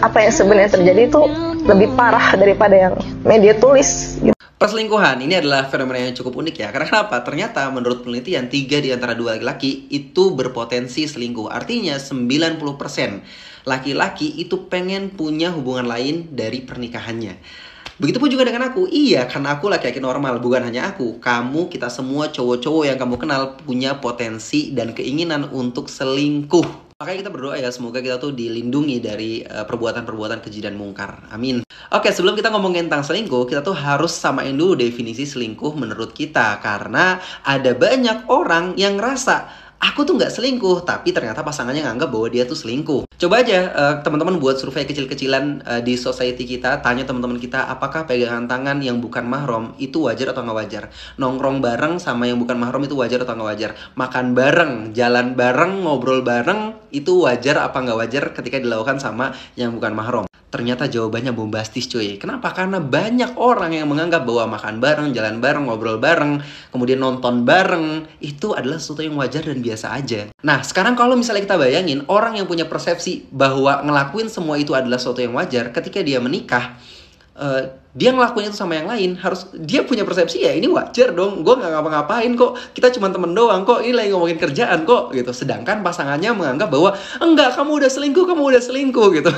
apa yang sebenarnya terjadi itu lebih parah daripada yang media tulis gitu. Perselingkuhan ini adalah fenomena yang cukup unik ya. Karena kenapa? Ternyata menurut penelitian 3 di antara 2 laki-laki itu berpotensi selingkuh. Artinya 90% laki-laki itu pengen punya hubungan lain dari pernikahannya. Begitupun juga dengan aku. Iya, karena aku laki-laki normal. Bukan hanya aku, kamu, kita semua cowok-cowok yang kamu kenal punya potensi dan keinginan untuk selingkuh. Makanya kita berdoa ya, semoga kita tuh dilindungi dari perbuatan-perbuatan keji dan mungkar. Amin. Oke, sebelum kita ngomongin tentang selingkuh, kita tuh harus samain dulu definisi selingkuh menurut kita. Karena ada banyak orang yang ngerasa, aku tuh nggak selingkuh, tapi ternyata pasangannya nganggap bahwa dia tuh selingkuh. Coba aja teman-teman buat survei kecil-kecilan di society kita. Tanya teman-teman kita, apakah pegangan tangan yang bukan mahram itu wajar atau nggak wajar? Nongkrong bareng sama yang bukan mahram itu wajar atau nggak wajar? Makan bareng, jalan bareng, ngobrol bareng, itu wajar apa nggak wajar ketika dilakukan sama yang bukan mahram? Ternyata jawabannya bombastis cuy. Kenapa? Karena banyak orang yang menganggap bahwa makan bareng, jalan bareng, ngobrol bareng, kemudian nonton bareng, itu adalah sesuatu yang wajar dan biasa aja. Nah, sekarang kalau misalnya kita bayangin, orang yang punya persepsi bahwa ngelakuin semua itu adalah sesuatu yang wajar, ketika dia menikah, dia ngelakuin itu sama yang lain, harus dia punya persepsi ya ini wajar dong, gue nggak ngapa-ngapain kok, kita cuma temen doang kok, ini lagi ngomongin kerjaan kok gitu. Sedangkan pasangannya menganggap bahwa enggak, kamu udah selingkuh gitu.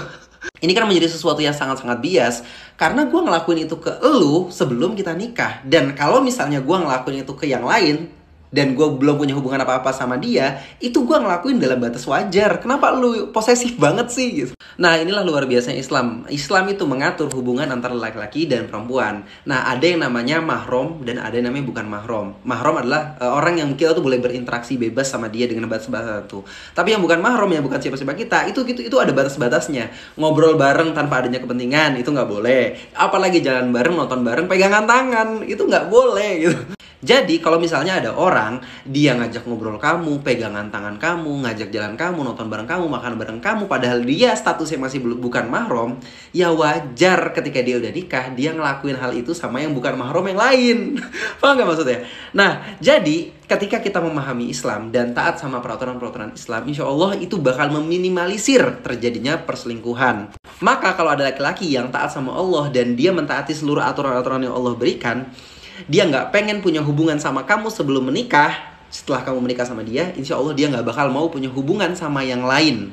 Ini kan menjadi sesuatu yang sangat-sangat bias, karena gue ngelakuin itu ke elu sebelum kita nikah. Dan kalau misalnya gue ngelakuin itu ke yang lain, dan gue belum punya hubungan apa-apa sama dia, itu gue ngelakuin dalam batas wajar. Kenapa lu posesif banget sih gitu? Nah, inilah luar biasanya Islam. Islam itu mengatur hubungan antara laki-laki dan perempuan. Nah, ada yang namanya mahram dan ada yang namanya bukan mahram. Mahram adalah orang yang kita tuh boleh berinteraksi bebas sama dia dengan batas-batas itu. Tapi yang bukan mahram, yang bukan siapa-siapa kita, itu ada batas-batasnya. Ngobrol bareng tanpa adanya kepentingan, itu nggak boleh. Apalagi jalan bareng, nonton bareng, pegangan tangan, itu nggak boleh gitu. Jadi kalau misalnya ada orang, dia ngajak ngobrol kamu, pegangan tangan kamu, ngajak jalan kamu, nonton bareng kamu, makan bareng kamu, padahal dia statusnya masih bukan mahram, ya wajar ketika dia udah nikah, dia ngelakuin hal itu sama yang bukan mahram yang lain. Paham gak maksudnya? Nah, jadi ketika kita memahami Islam dan taat sama peraturan-peraturan Islam, insya Allah itu bakal meminimalisir terjadinya perselingkuhan. Maka kalau ada laki-laki yang taat sama Allah dan dia mentaati seluruh aturan-aturan yang Allah berikan, dia nggak pengen punya hubungan sama kamu sebelum menikah, setelah kamu menikah sama dia, insya Allah dia nggak bakal mau punya hubungan sama yang lain.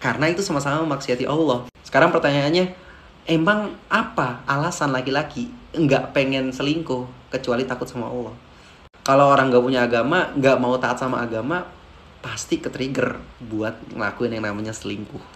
Karena itu sama-sama maksiati Allah. Sekarang pertanyaannya, emang apa alasan laki-laki nggak pengen selingkuh kecuali takut sama Allah? Kalau orang nggak punya agama, nggak mau taat sama agama, pasti ke-trigger buat ngelakuin yang namanya selingkuh.